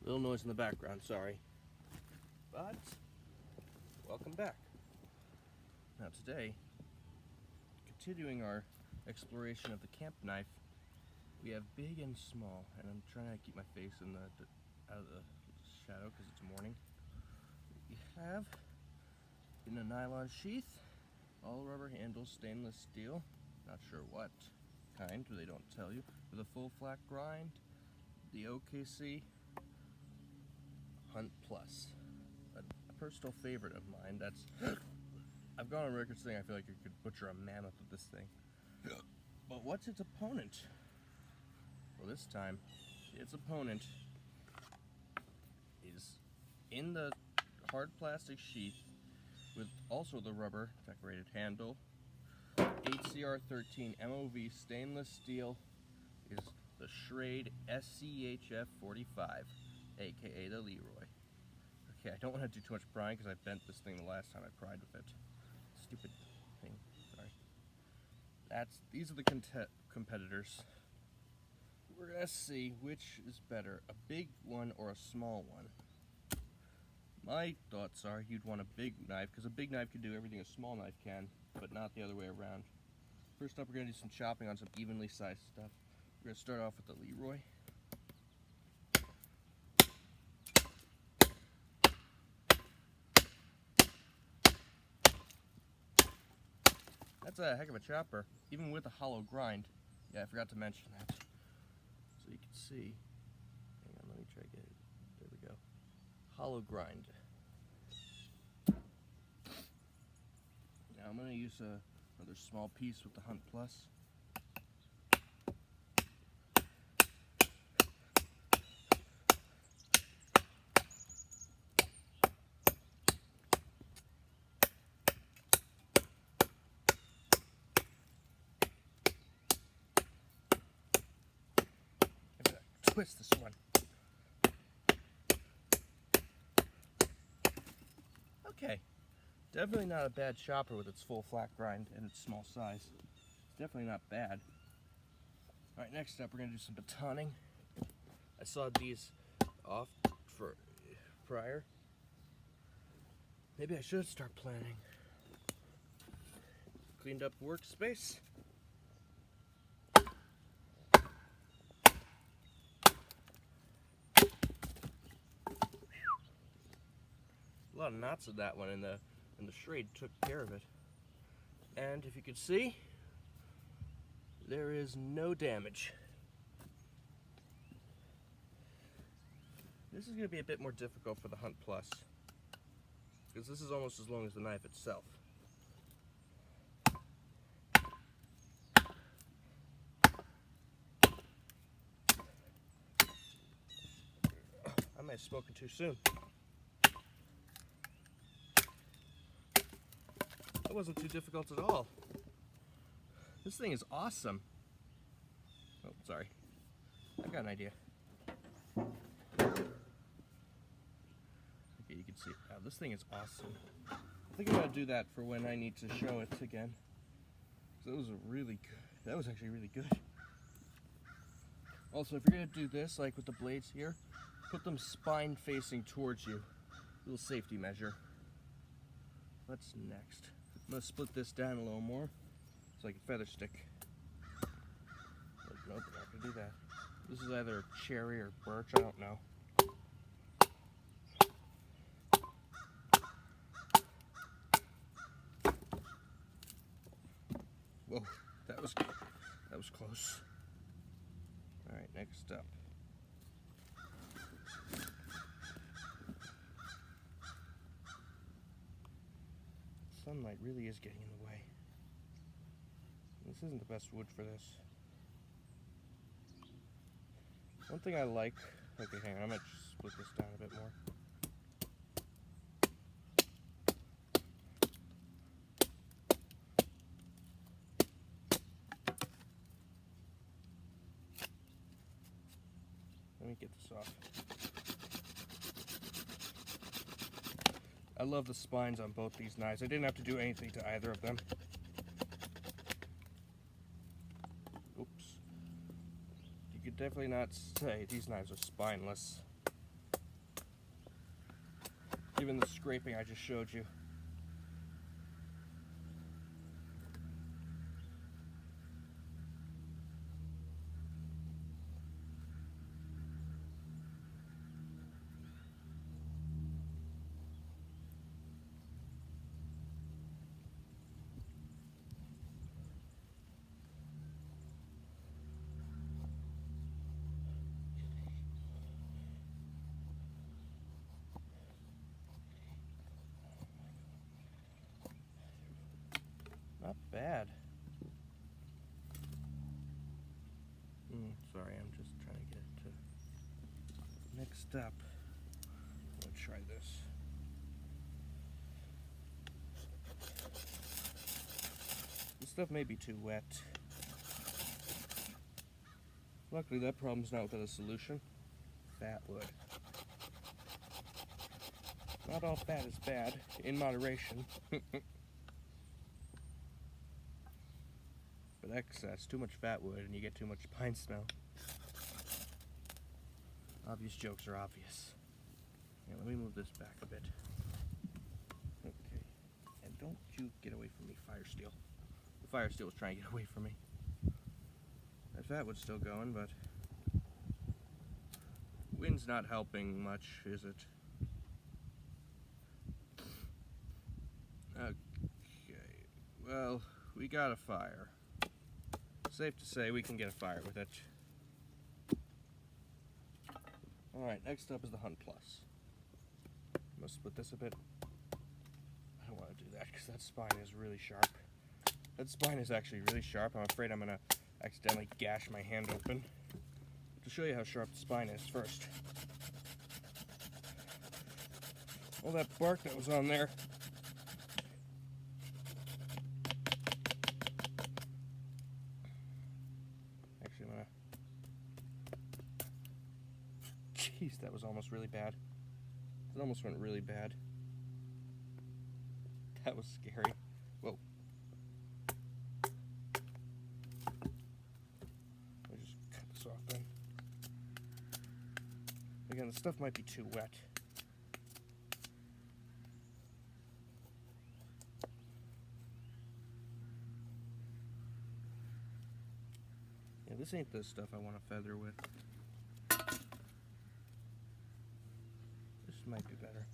Little noise in the background, sorry. But, welcome back. Now today, continuing our exploration of the camp knife, we have big and small, and I'm trying to keep my face in out of the shadow because it's morning. We have, in a nylon sheath, all rubber handles, stainless steel, not sure what kind, they don't tell you, with a full flat grind, the OKC Hunt Plus, a personal favorite of mine. That's I've gone on record saying I feel like you could butcher a mammoth with this thing. But what's its opponent? Well, this time, its opponent is in the hard plastic sheath with also the rubber decorated handle. HCR13 MOV stainless steel is the Schrade SCHF 45, aka the Leroy. Okay, I don't want to do too much prying because I bent this thing the last time I pried with it. Stupid thing. Sorry. These are the competitors. We're gonna see which is better, a big one or a small one. My thoughts are you'd want a big knife because a big knife can do everything a small knife can, but not the other way around. First up, we're gonna do some chopping on some evenly sized stuff. We're gonna start off with the Leroy. That's a heck of a chopper, even with a hollow grind. Yeah, I forgot to mention that. So you can see, hang on, let me try to get it, there we go. Hollow grind. Now I'm going to use another small piece with the Hunt Plus. Twist this one. Okay, definitely not a bad chopper with its full flat grind and its small size. It's definitely not bad. Alright, next up we're going to do some batoning. I saw these off for prior. Maybe I should start planning. Cleaned up workspace. A lot of knots of that one, and the Schrade took care of it. And if you can see, there is no damage. This is going to be a bit more difficult for the Hunt Plus, because this is almost as long as the knife itself. I might have spoken too soon. That wasn't too difficult at all. This thing is awesome. Oh, sorry. I've got an idea. Okay, you can see. Wow, this thing is awesome. I think I'm gonna do that for when I need to show it again. So that was really good. That was actually really good. Also, if you're gonna do this, like with the blades here, put them spine facing towards you. Little safety measure. What's next? I'm going to split this down a little more. It's like a feather stick. Nope, we're not going to do that. This is either cherry or birch, I don't know. Whoa, that was close. Alright, next up. Sunlight really is getting in the way. This isn't the best wood for this. One thing I like, okay, hang on, I might just split this down a bit more. Let me get this off. I love the spines on both these knives. I didn't have to do anything to either of them. Oops. You could definitely not say these knives are spineless. Even the scraping I just showed you. Not bad. Sorry, I'm just trying to get it to... Next up, I'm going to try this. This stuff may be too wet. Luckily, that problem's not without a solution. Fat wood. Not all fat is bad, in moderation. But excess, too much fat wood, and you get too much pine smell. Obvious jokes are obvious. Yeah, let me move this back a bit. Okay. And don't you get away from me, fire steel. The fire steel was trying to get away from me. That fat wood's still going, but... Wind's not helping much, is it? Okay. Well, we got a fire. Safe to say we can get a fire with it. Alright, next up is the Hunt Plus. I'm gonna split this a bit. I don't want to do that because that spine is really sharp. That spine is actually really sharp. I'm afraid I'm gonna accidentally gash my hand open. To show you how sharp the spine is first. All that bark that was on there. Actually, I'm gonna... Jeez, that was almost really bad. It almost went really bad. That was scary. Whoa. Let me just cut this off then. Again, the stuff might be too wet. Yeah, this ain't the stuff I want to feather with. This might be better.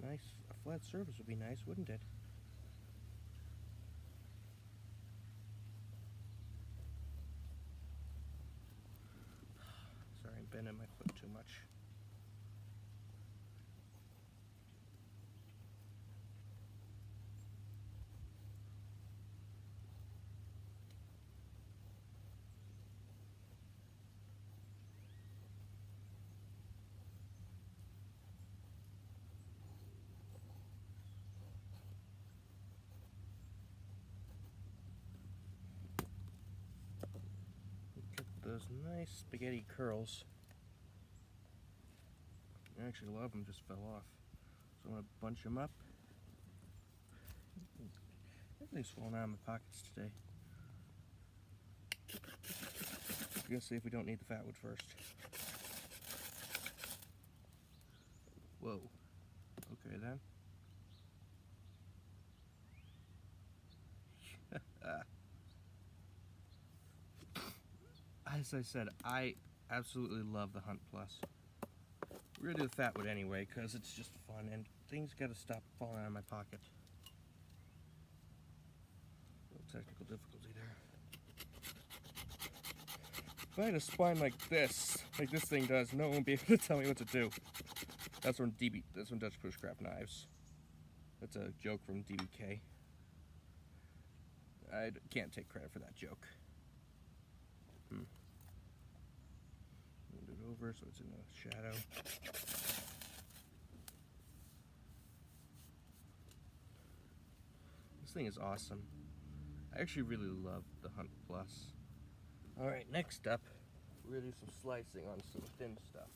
Nice. A flat surface would be nice, wouldn't it? Sorry, I'm bending my foot too much. Those nice spaghetti curls. Actually, a lot of them just fell off. So I'm going to bunch them up. Everything's falling out of my pockets today. I'm going to see if we don't need the fat wood first. Whoa. Okay then. As I said, I absolutely love the Hunt Plus. We're going to do the fat wood anyway, because it's just fun, and things got to stop falling out of my pocket. A little technical difficulty there. If I had a spine like this thing does, no one would be able to tell me what to do. That's from Dutch Bushcraft Knives. That's a joke from DBK. I can't take credit for that joke. Move it over so it's in the shadow. This thing is awesome. I actually really love the Hunt Plus. Alright, next up, we're going to do some slicing on some thin stuff.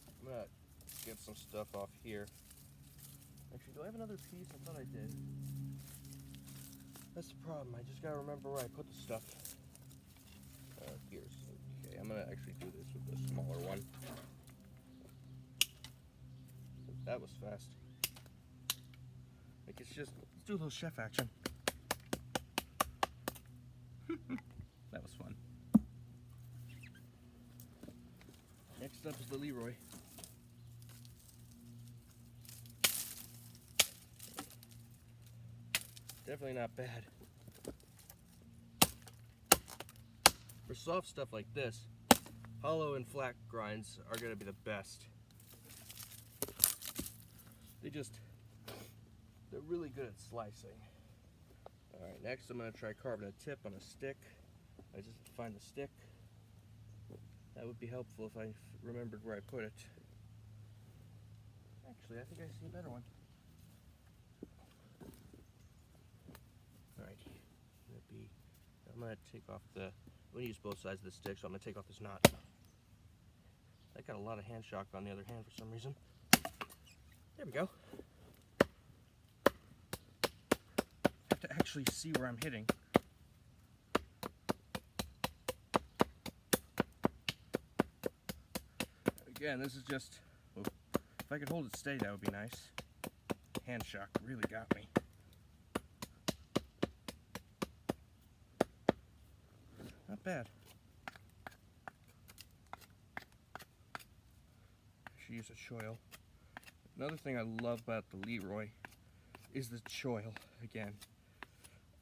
I'm going to get some stuff off here. Actually, do I have another piece? I thought I did. That's the problem. I just gotta remember where I put the stuff. Here's. Okay, I'm gonna actually do this with the smaller one. That was fast. Like, it's just, let's do a little chef action. That was fun. Next up is the Leroy. Definitely not bad. For soft stuff like this, hollow and flat grinds are going to be the best. They're really good at slicing. Alright, next I'm going to try carving a tip on a stick. I just have to find the stick. That would be helpful if I remembered where I put it. Actually, I think I see a better one. Alright, I'm going to take off I'm going to use both sides of the stick, so I'm going to take off this knot. I got a lot of hand shock on the other hand for some reason. There we go. I have to actually see where I'm hitting. Again, this is just, well, if I could hold it steady, that would be nice. Hand shock really got me. Not bad. I should use a choil. Another thing I love about the Leroy is the choil again.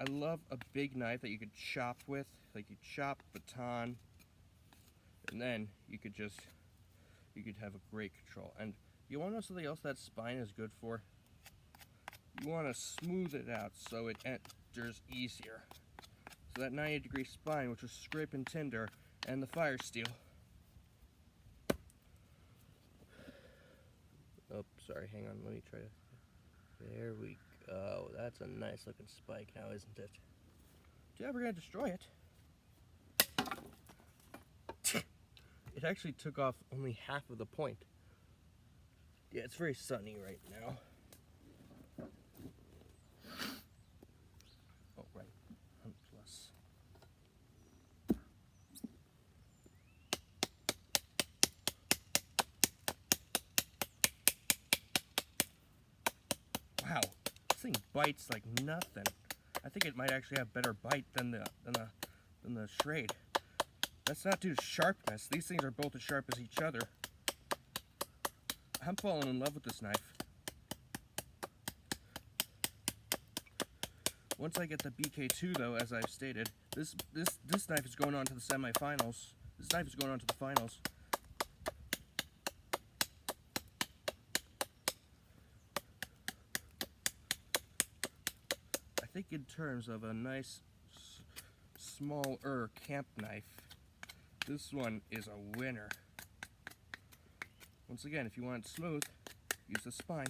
I love a big knife that you could chop with, like you chop, baton, and then you could have a great control. And you want to know something else that spine is good for? You want to smooth it out so it enters easier. So that 90-degree spine, which was scraping tinder, and the fire steel. Oh, sorry, hang on, let me try to... There we go. That's a nice looking spike now, isn't it? Yeah, we're gonna destroy it. It actually took off only half of the point. Yeah, it's very sunny right now. Oh, right. Hunt Plus. Wow, this thing bites like nothing. I think it might actually have better bite than the Schrade. That's not due to sharpness. These things are both as sharp as each other. I'm falling in love with this knife. Once I get the BK2 though, as I've stated, this knife is going on to the semifinals. This knife is going on to the finals. I think in terms of a nice smaller camp knife, this one is a winner. Once again, if you want it smooth, use the spine.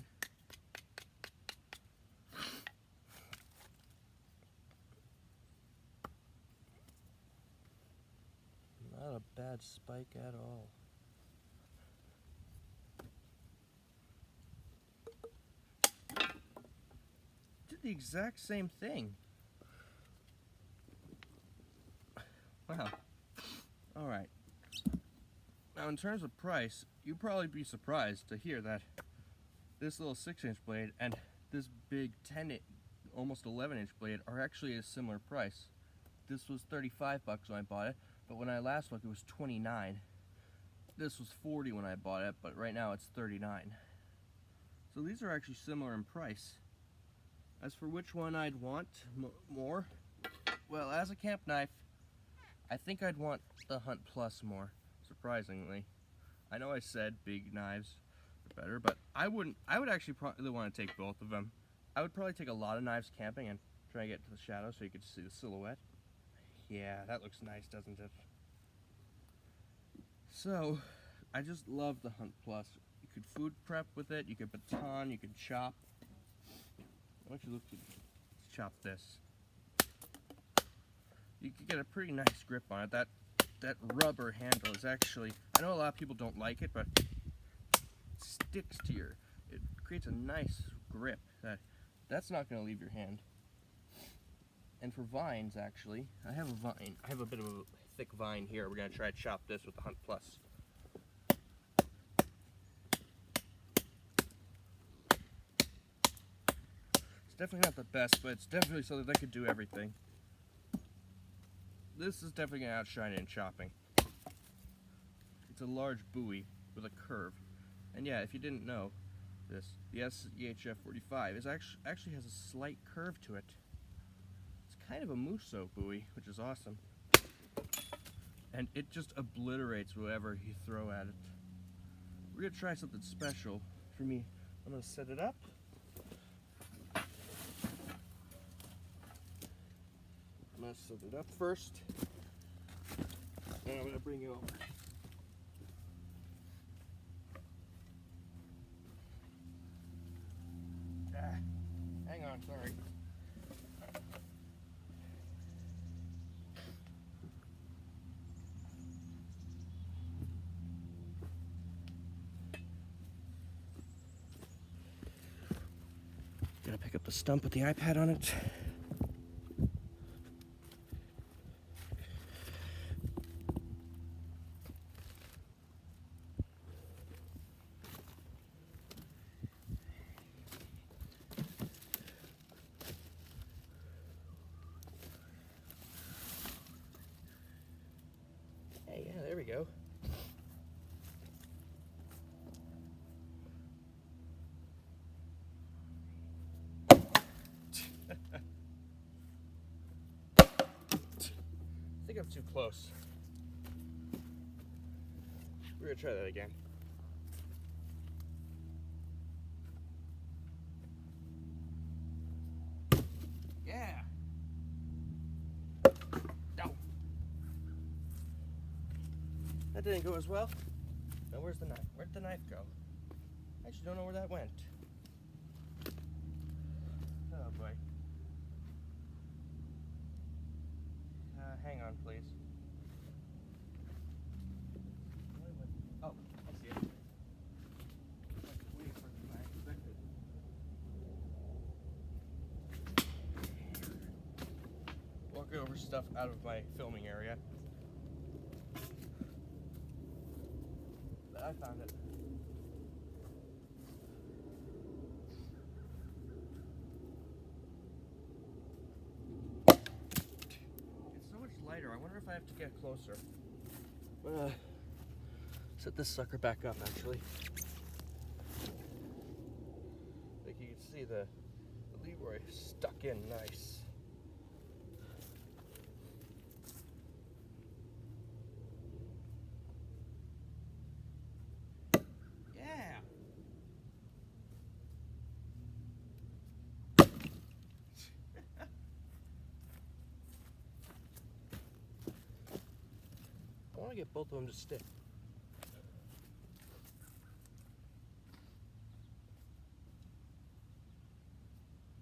Not a bad spike at all. Did the exact same thing. Wow. Alright. Now in terms of price, you'd probably be surprised to hear that this little 6-inch blade and this big 10-inch, almost 11-inch blade are actually a similar price. This was $35 when I bought it, but when I last looked it was $29. This was $40 when I bought it, but right now it's $39. So these are actually similar in price. As for which one I'd want more, well, as a camp knife, I think I'd want the Hunt Plus more, surprisingly. I know I said big knives are better, but I would actually probably want to take both of them. I would probably take a lot of knives camping and try to get to the shadow so you could see the silhouette. Yeah, that looks nice, doesn't it? So, I just love the Hunt Plus. You could food prep with it, you could baton, you could chop. Why don't you look, let's chop this. You could get a pretty nice grip on it. That rubber handle is actually, I know a lot of people don't like it, but it sticks to it creates a nice grip that's not going to leave your hand. And for vines, actually, I have a vine. I have a bit of a thick vine here. We're going to try to chop this with the Hunt Plus. It's definitely not the best, but it's definitely so that they could do everything. This is definitely going to outshine it in chopping. It's a large Bowie with a curve. And yeah, if you didn't know this, the SEHF 45 is actually has a slight curve to it. It's kind of a Musso Bowie, which is awesome. And it just obliterates whatever you throw at it. We're going to try something special. For me, I'm going to set it up. I'm going to set it up first. And I'm going to bring you over. Hang on, sorry. Gotta pick up the stump with the iPad on it. Hey, yeah, there we go. I think I'm too close. We're gonna try that again. Yeah. No. That didn't go as well. Now where's the knife? Where'd the knife go? I actually don't know where that went. Oh boy. Hang on, please. Oh, I see it. Way further than I expected. Walking over stuff out of my filming area. But I found it. It's so much lighter. I wonder if I have to get closer. I'm gonna set this sucker back up, actually. Like you can see the Leroy stuck in nice. Yeah. I want to get both of them to stick.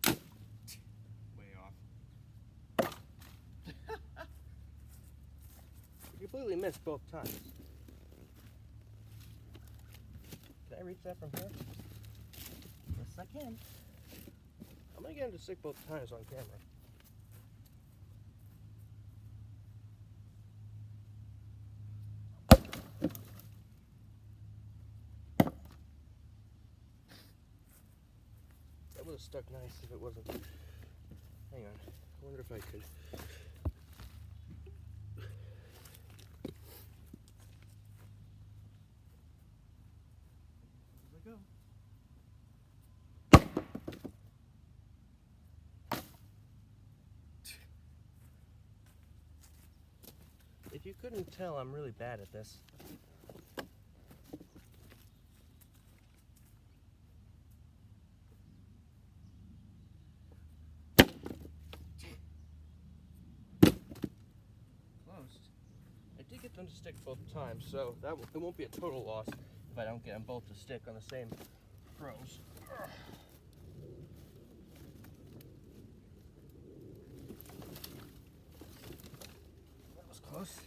Way off. You completely missed both times. Can I reach that from here? Yes, I can. I'm going to get him to stick both times on camera. That would have stuck nice if it wasn't. Hang on. I wonder if I could. There we go. If you couldn't tell, I'm really bad at this. I did get them to stick both times, so it won't be a total loss if I don't get them both to stick on the same throws. That was close.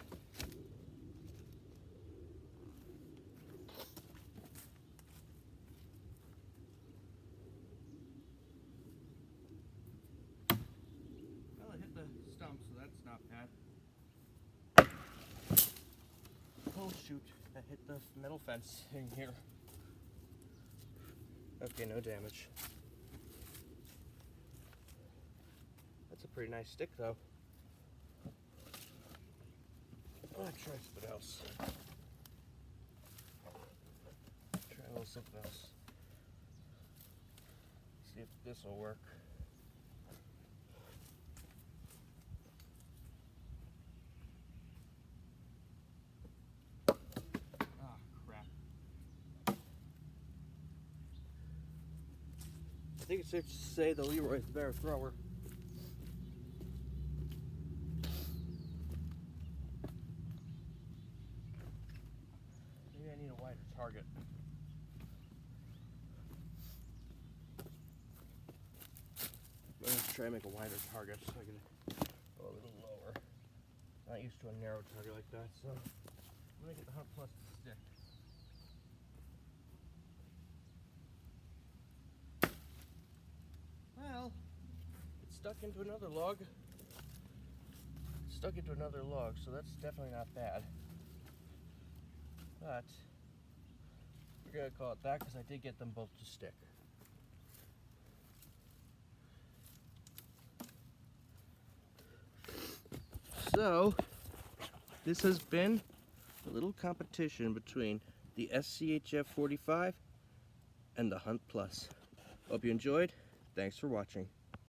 Well, I hit the metal fencing here. Okay, no damage. That's a pretty nice stick though. I'll try something else. Try a little something else. See if this will work. Ah, crap. I think it's safe to say the Leroy is the better thrower. Maybe I need a wider target. I'm going to try to make a wider target so I can go a little lower. I'm not used to a narrow target like that, so I'm going to get the 100 Plus to stick. Well, it's stuck into another log. It's stuck into another log, so that's definitely not bad. But we're going to call it that because I did get them both to stick. So, this has been a little competition between the SCHF 45 and the Hunt Plus. Hope you enjoyed. Thanks for watching.